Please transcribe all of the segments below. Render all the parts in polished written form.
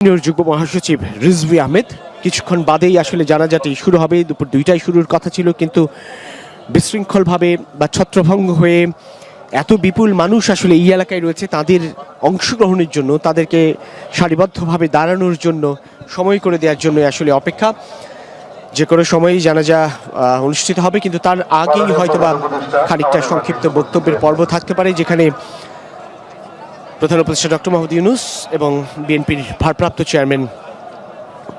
যুগ্ম মহাসচিব রিজভী আহমেদ কিছুক্ষণ বাদেই আসলে জানাজাটি শুরু হবে। দুপুর 2টায় শুরুর কথা ছিল, কিন্তু বিশৃঙ্খলভাবে বা ছত্রভঙ্গ হয়ে এত বিপুল মানুষ আসলে এই এলাকায় রয়েছে, তাদের অংশগ্রহণের জন্য, তাদেরকে সারিবদ্ধভাবে দাঁড়ানোর জন্য সময় করে দেওয়ার জন্য আসলে অপেক্ষা। যে কোনো সময়ই জানাজা অনুষ্ঠিত হবে, কিন্তু তার আগেই হয়তোবা খানিকটা সংক্ষিপ্ত বক্তব্যের পর্ব থাকতে পারে, যেখানে প্রধান উপদেষ্টা ডক্টর মোহাম্মদ ইউনূস এবং বিএনপির ভারপ্রাপ্ত চেয়ারম্যান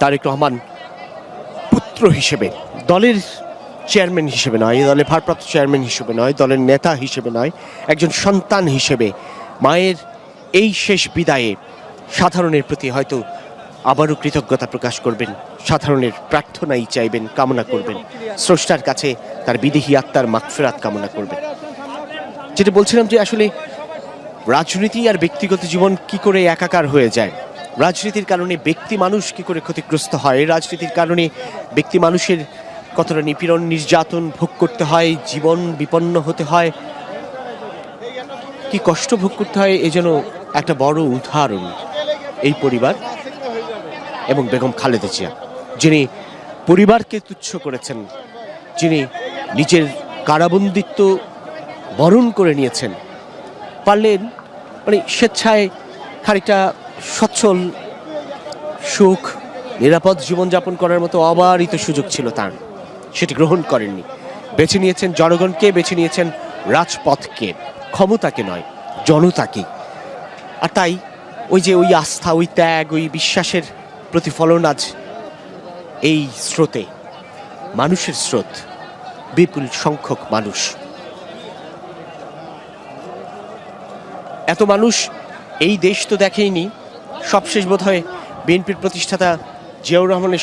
তারেক রহমান পুত্র হিসেবে, দলের চেয়ারম্যান হিসেবে নয়, দলের ভারপ্রাপ্ত চেয়ারম্যান হিসেবে নয়, দলের নেতা হিসেবে নয়, একজন সন্তান হিসেবে মায়ের এই শেষ বিদায়ে সাধারণের প্রতি হয়তো আবারও কৃতজ্ঞতা প্রকাশ করবেন, সাধারণের প্রার্থনাই চাইবেন, কামনা করবেন, স্রষ্টার কাছে তার বিদেহী আত্মার মাগফিরাত কামনা করবেন। যেটা বলছিলাম যে আসলে রাজনীতি আর ব্যক্তিগত জীবন কি করে একাকার হয়ে যায়, রাজনীতির কারণে ব্যক্তি মানুষ কি করে ক্ষতিগ্রস্ত হয়, রাজনীতির কারণে ব্যক্তি মানুষের কতটা নিপীড়ন নির্যাতন ভোগ করতে হয়, জীবন বিপন্ন হতে হয়, কি কষ্ট ভোগ করতে হয়, এ যেন একটা বড় উদাহরণ এই পরিবার এবং বেগম খালেদা জিয়া, যিনি পরিবারকে তুচ্ছ করেছেন, যিনি নিজের কারাবন্দিত্ব বরণ করে নিয়েছেন, পারলেন মানে স্বেচ্ছায় খানিকটা সচ্ছল সুখ নিরাপদ জীবনযাপন করার মতো অবারিত সুযোগ ছিল তার, সেটি গ্রহণ করেননি। বেছে নিয়েছেন জনগণকে, বেছে নিয়েছেন রাজপথকে, ক্ষমতাকে নয়, জনতাকে। আর তাই ওই আস্থা, ওই ত্যাগ, ওই বিশ্বাসের প্রতিফলন আজ এই স্রোতে, মানুষের স্রোত, বিপুল সংখ্যক মানুষ, এত মানুষ এই দেশ তো দেখেইনি। সবশেষ বোধ হয় বিএনপির প্রতিষ্ঠাতা জিয়াউর রহমানের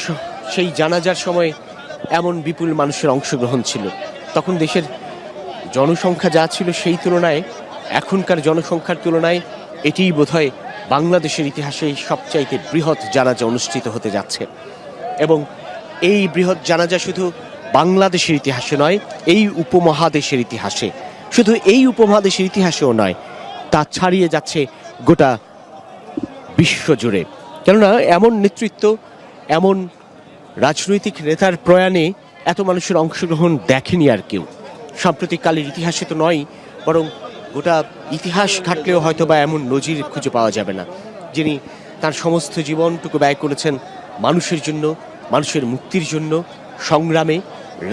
সেই জানাজার সময় এমন বিপুল মানুষের অংশগ্রহণ ছিল। তখন দেশের জনসংখ্যা যা ছিল সেই তুলনায়, এখনকার জনসংখ্যার তুলনায় এটিই বোধহয় বাংলাদেশের ইতিহাসে সবচাইতে বৃহৎ জানাজা অনুষ্ঠিত হতে যাচ্ছে। এবং এই বৃহৎ জানাজা শুধু বাংলাদেশের ইতিহাসে নয়, এই উপমহাদেশের ইতিহাসে, শুধু এই উপমহাদেশের ইতিহাসেও নয়, তা ছাড়িয়ে যাচ্ছে গোটা বিশ্বজুড়ে। কেননা এমন নেতৃত্ব, এমন রাজনৈতিক নেতার প্রয়াণে এত মানুষের অংশগ্রহণ দেখেনি আর কেউ। সাম্প্রতিককালের ইতিহাসে তো নয়, বরং গোটা ইতিহাস ঘাটলেও হয়তো বা এমন নজির খুঁজে পাওয়া যাবে না, যিনি তার সমস্ত জীবনটুকু ব্যয় করেছেন মানুষের জন্য, মানুষের মুক্তির জন্য, সংগ্রামে,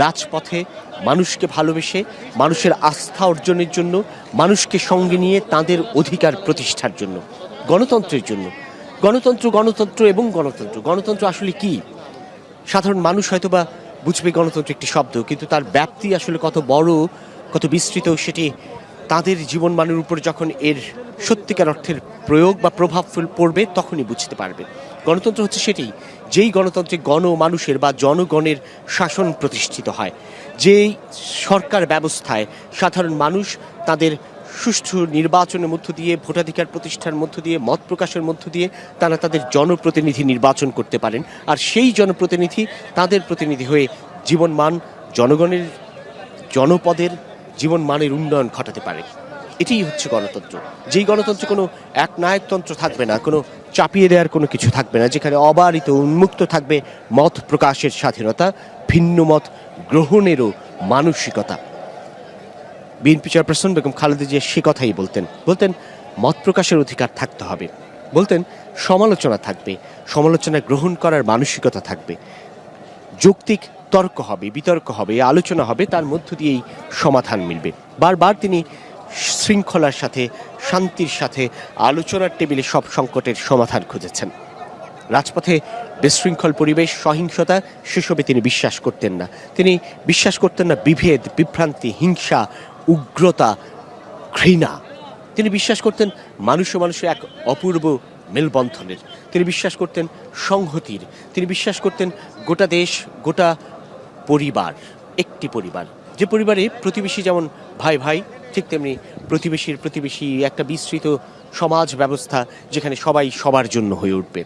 রাজপথে, মানুষকে ভালোবেসে, মানুষের আস্থা অর্জনের জন্য, মানুষকে সঙ্গে নিয়ে তাদের অধিকার প্রতিষ্ঠার জন্য, গণতন্ত্রের জন্য। গণতন্ত্র, গণতন্ত্র এবং গণতন্ত্র, গণতন্ত্র আসলে কি? সাধারণ মানুষ হয়তো বা বুঝবে গণতন্ত্র একটি শব্দ, কিন্তু তার ব্যাপ্তি আসলে কত বড়, কত বিস্তৃত, সেটি তাদের জীবনমানের উপর যখন এর সত্যিকার অর্থের প্রয়োগ বা প্রভাব পড়বে তখনই বুঝতে পারবে। গণতন্ত্র হচ্ছে সেটি, যেই গণতন্ত্রে মানুষের বা জনগণের শাসন প্রতিষ্ঠিত হয়, যেই সরকার ব্যবস্থায় সাধারণ মানুষ তাদের সুষ্ঠু নির্বাচনের মধ্য দিয়ে, ভোটাধিকার প্রতিষ্ঠার মধ্য দিয়ে, মত প্রকাশের মধ্য দিয়ে তারা তাদের জনপ্রতিনিধি নির্বাচন করতে পারেন, আর সেই জনপ্রতিনিধি তাদের প্রতিনিধি হয়ে জীবনমান, জনগণের, জনপদের জীবনমানের উন্নয়ন ঘটাতে পারে। এটাই হচ্ছে গণতন্ত্র। যেই গণতন্ত্রে কোনো একনায়কতন্ত্র থাকবে না, কোনো চাপিয়ে দেওয়ার কোনো কিছু থাকবে না, যেখানে অবারিত উন্মুক্ত থাকবে মত প্রকাশের স্বাধীনতা, ভিন্ন মত গ্রহণেরও মানসিকতা। বিএনপি চেয়ারপারসন বেগম খালেদা জিয়া সে কথাই বলতেন মত প্রকাশের অধিকার থাকতে হবে, বলতেন সমালোচনা থাকবে, সমালোচনা গ্রহণ করার মানসিকতা থাকবে, যৌক্তিক তর্ক হবে, বিতর্ক হবে, আলোচনা হবে, তার মধ্য দিয়েই সমাধান মিলবে। বারবার তিনি শৃঙ্খলার সাথে, শান্তির সাথে আলোচনার টেবিলে সব সংকটের সমাধান খুঁজেছেন। রাজপথে বিশৃঙ্খল পরিবেশ, সহিংসতা, সেসবে তিনি বিশ্বাস করতেন না। তিনি বিশ্বাস করতেন না বিভেদ, বিভ্রান্তি, হিংসা, উগ্রতা, ঘৃণা। তিনি বিশ্বাস করতেন মানুষ ও মানুষের এক অপূর্ব মেলবন্ধনের। তিনি বিশ্বাস করতেন সংহতির। তিনি বিশ্বাস করতেন গোটা দেশ, গোটা পরিবার একটি পরিবার, যে পরিবারে প্রতিবেশী যেমন ভাই ভাই, ঠিক তেমনি প্রতিবেশীর প্রতিবেশী, একটা বিস্তৃত সমাজ ব্যবস্থা যেখানে সবাই সবার জন্য হয়ে উঠবে,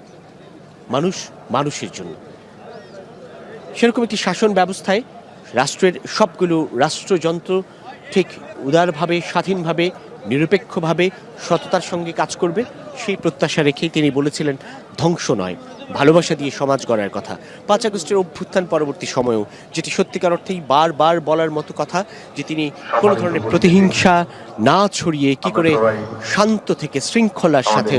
মানুষ মানুষের জন্য। সেরকম একটি শাসন ব্যবস্থায় রাষ্ট্রের সবগুলো রাষ্ট্রযন্ত্র ঠিক উদারভাবে, স্বাধীনভাবে, নিরপেক্ষভাবে, সততার সঙ্গে কাজ করবে, সেই প্রত্যাশা রেখেই তিনি বলেছিলেন ধ্বংস নয়, ভালোবাসা দিয়ে সমাজ গড়ার কথা। 5 আগস্টের অভ্যুত্থান পরবর্তী সময়েও যেটি সত্যিকার অর্থেই বারবার বলার মতো কথা, যে তিনি কোনো ধরনের প্রতিহিংসা না ছড়িয়ে কি করে শান্ত থেকে শৃঙ্খলার সাথে